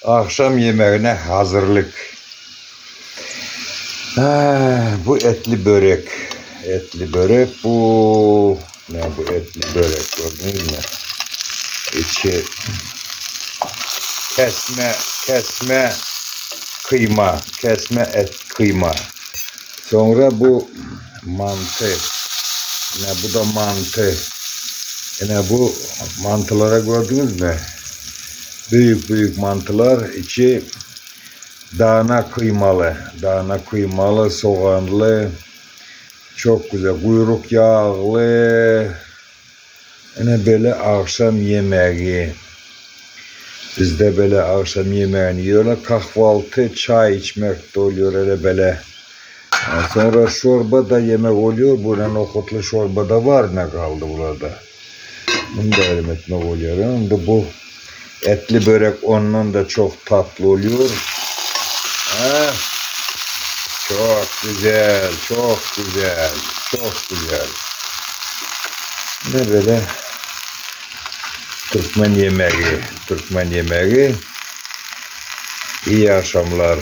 Akşam yemeğine hazırlık. Bu etli börek. Etli börek bu. Ne bu etli börek gördünüz mü? İçi kesme kıyma. Kesme et kıyma. Sonra bu mantı. Yine bu da mantı. Yine bu mantılara gördünüz mü? Büyük büyük mantılar, içi dana kıymalı, soğanlı, çok güzel, kuyruk yağlı. Yine böyle akşam yemeği. Bizde böyle akşam yemeğini yiyorlar. Kahvaltı, çay içmek de oluyor öyle böyle. Sonra çorba da yemek oluyor. Burada nohutlu çorba da var, ne kaldı burada. Bunu da elim etmek oluyor. Yani bu etli börek ondan da çok tatlı oluyor. Çok güzel, çok güzel, çok güzel. Ne böyle Türkmen yemeği. İyi akşamlar.